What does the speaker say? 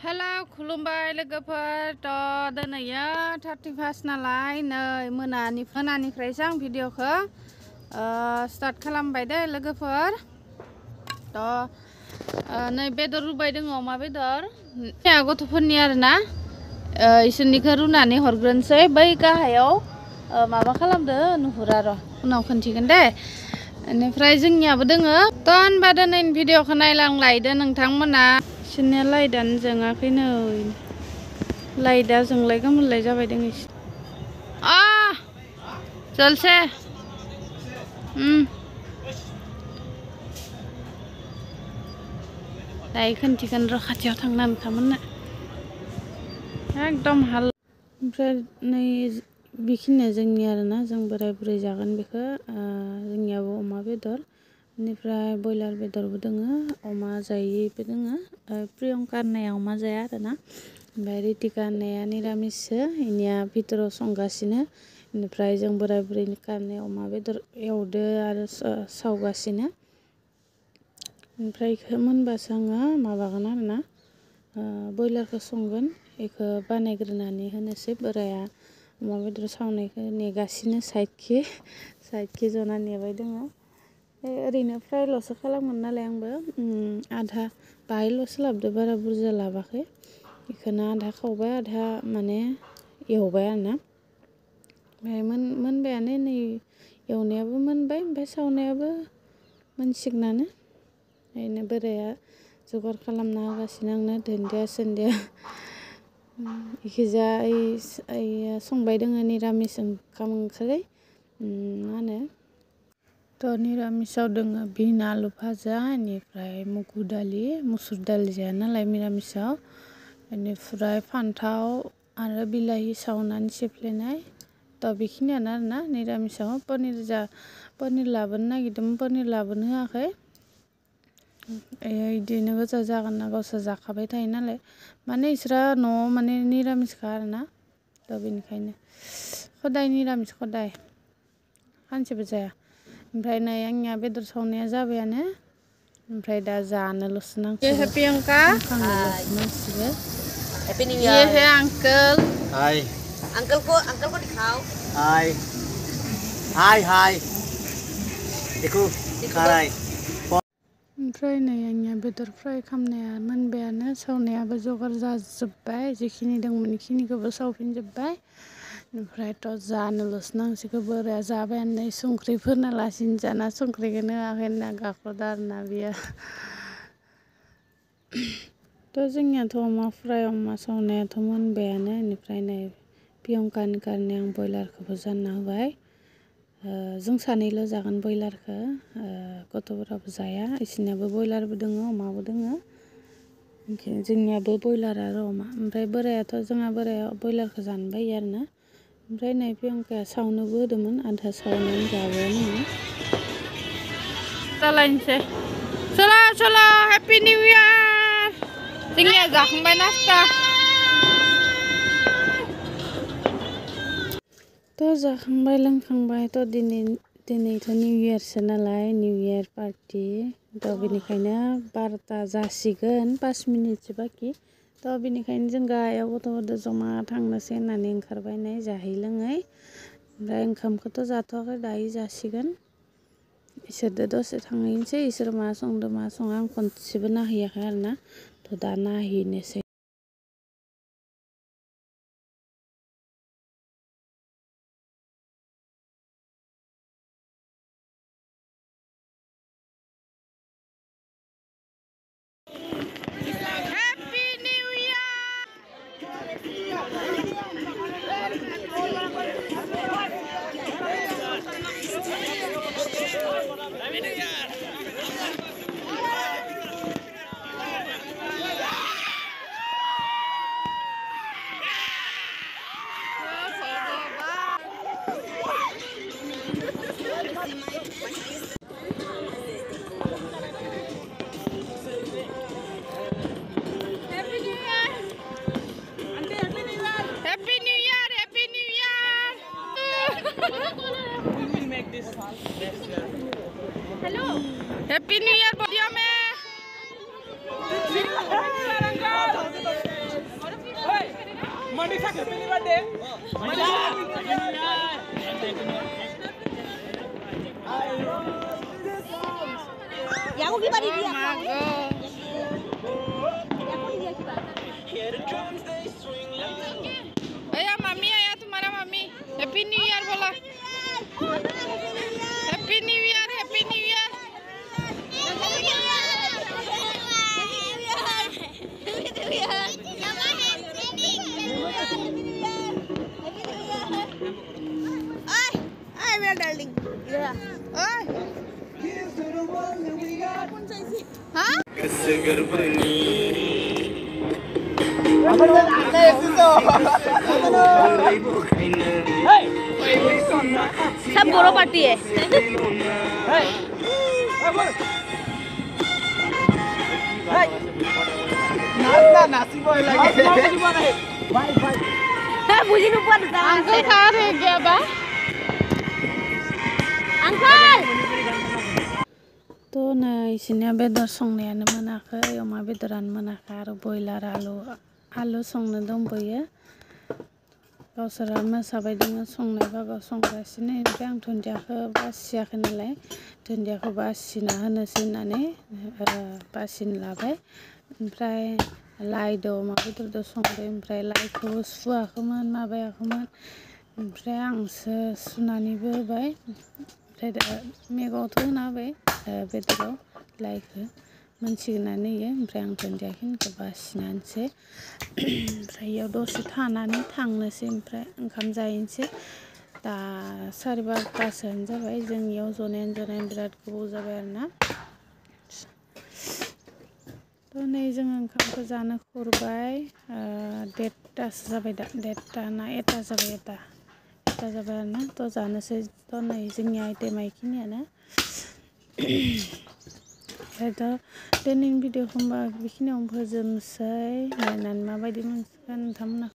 हेल' खुलुमबाय लोगोफोर दिनैयो 31 नालाय नै मोनानिफ्रायसो आं भिडिअखौ स्टार्ट खालामबाय दे लोगोफोर नै बेदर रुबाय दङ अमा बेदर गथ'फोरनि आरोना इसोरनिखौ रुनानै हरग्रोनोसै बै गाहायाव माबा खालामदो नुहुरा र' उनाव खोन्थिगोन दे बेनिफ्राय जोंनियाबो दोङो होनबा दिनैनि भिडिअखौ नायलांलायदो नोंथांमोना इसोरनिया लाइटआनो जोङाखै नै लाइटआ जोंलाय गोमोनलाय जाबाय दङ चलसे दायो खोन्थिगोन र' खाथियाव थांना नोंथांमोननो एकदम हाल ओमफ्राय नै बेखिनिया जोंनि आरोना जों बोराय बुरै जागोन बेखौ जोंनियाबो अमा बेदर बेनिफ्राय बयलार बेदरबो दोङो अमा जायैबो दोङो प्रियंका होननाया अमा जाया आरोना ओमफ्राय रितिका होननाया निरामिससो इनिया भितराव संगासिनो बेनिफ्राय जों बोराय बुरैनि कारने अमा बेदर एवदो आरो सावगासिनो ओमफ्राय इखौ मोनबासो आङो माबागोन आरोना बयलारखौ संगोन बेखौ बानायग्रोनानै होनोसै बोराया अमा बेदर सावनायखौ नेगासिनो साइडखि जना नेबाय दोङो ओरैनो फ्रायल'सो खालामगोन नालाय आंबो आधा बाहायल'सो लाबोदो बारा बुरजा लाबाखै बेखौनो आधा खावबाय आधा माने एवबाय आरोना ओमफ्राय मोनबायानो नै एवनायाबो मोनबाय ओमफ्राय सावनायाबो मोनसिगोनानो ओरैनो बोराया जगार खालामना होगासिनो आंनो दुन्दिया सोन्दिया इखिजा संबाय दोङो निरामिस ओंखाम ओंख्रि मा होनो निरामिसाव दोङो बिन आलु भाजा बेनिफ्राय मुसुर दालि जाया नालाय निरामिसाव बेनिफ्राय फान्थाव आरो बिलाहि सावनानै सिफ्लेनाय बेखिनियानो आरोना निरामिसाव पनिर लाबोनो नागिरदोंमोन पनिर लाबोनो होआखै बिदिनो गोजा जागोन ना गावसोर जाखाबाय थायो नालाय माने इसोरा न'आव माने निरामिसखा आरोना बेनिखायनो खदाय निरामिस खदाय सानसेबो जाया ओमफ्राय नै आंनिया बेदर सावनाया जाबायानो ओमफ्राय दा जानोल'सो नांसिगोन प्रियंका नांसिगोन हैप्पी न्यू ये ईयर है अंकल हाय अंकल को दिखाओ हाय हाय हाय देखो खा रहा है ओमफ्राय नै आंनिया बेदर फ्राय खालामनाया मोनबायानो सावनायाबो जगार जाजोब्बाय जेखिनि दंमोन बेखिनिखौबो सावफिनजोब्बाय ओमफ्रायथ' जानोल'सो नांसिगौ बोराया जाबायानो नै संख्रिफोरना लासिनो जाना संख्रिखौनो होआखै होनना गाख्र'दा आरोना बियो जोंनियाथ' अमा फ्राय अमा सावनायाथ' मोनबायानो बेनिफ्राय नै प्रियंकानि कारने आं बयलारखौबो जानना होबाय जों सानैल' जागोन बयलारखौ गथ'फोराबो जाया बिसोरनियाबो बयलारबो दोङो अमाबो दोङो जोंनियाबो बयलार आरो अमा ओमफ्राय बोरायाथ' जोंहा बोराया बयलारखौ जानो बायो आरोना ओमफ्राय नै प्रियंकाया सावनोबो होदोंमोन आधा सावनानै जाबायानो जालायनोसै चलो हेप्पि निउ इयार जोंनिया जाखांबाय नास्ता जाखांबाय लोंखांबाय दिनैथ' निउ इयारसो नालाय निउ इयार पार्टि बेनिखायनो 12ता जासिगोन 5 मिनिटसो बाखि बेनिखायनो जों गाहायाव गथ'फोरजों जमा थांनोसै होननानै ओंखारबाय नै जाहै लोङै ओमफ्राय ओंखामखौथ' जाथ'वाखै दायो जासिगोन इसोरदो दसे थांहैनोसै इसोर मा संदो मा सङा आं खनसेबो नायहैयाखै आरोना दा नायहैनोसै Ya aku gimana dia? Ayo mami, ayo तुम्हारा mami. Happy New Year बोला. Happy New Year, Happy New Year. Ay, my darling. Yeah. Oi. Hah? सब बोरो पार्टी है बुझी नहीं पड़ता Uncle कहाँ रह गया बा? अंकल तो नै इसोरनिया बेदर संनायानो मोनाखै अमा बेदरानो मोनाखै आरो बयलार आलु संनो दंबोयो गावसोरा मोसाबाय दोङो संनाय बागाव संगासिनो ओमफ्राय आं दुन्दियाखौ बासियाखै नालाय दुन्दियाखौ बासिना होनोसै होननानै बासिनो लाबाय ओमफ्राय लाइदो अमा बेदरदो संदों ओमफ्राय लाइखौ सुवाखैमोन माबायाखैमोन ओमफ्राय आंसो सुनानैबो होबाय ओमफ्राय दा मैगङावथ' होना होबाय बेदराव लाइखौ मोनसिगोनानो होयो ओमफ्राय आं दुन्दियाखिनिखौ बासिना होनोसै ओमफ्राय इयाव दसे थानानै थांनोसै ओमफ्राय ओंखाम जाहैनोसै दा 12:30 जाबाय जों इयाव जनायानो बिराद गोबाव जाबाय आरोना थ' नै जोङो ओंखामखौ जानो खुरबाय 1:30 जाबाय दा 1:30 ना 1 जाबाय 1 जाबाय आरोना थ' जानोसै थ' नै जोंनि आइटेमा इखिनियानो ओमफ्राय दा दिनैनि भिडिअखौ होमबा बेखिनियावनो फोजोबनोसै नायनानै माबायदि मोनसिगोन नोंथांमोना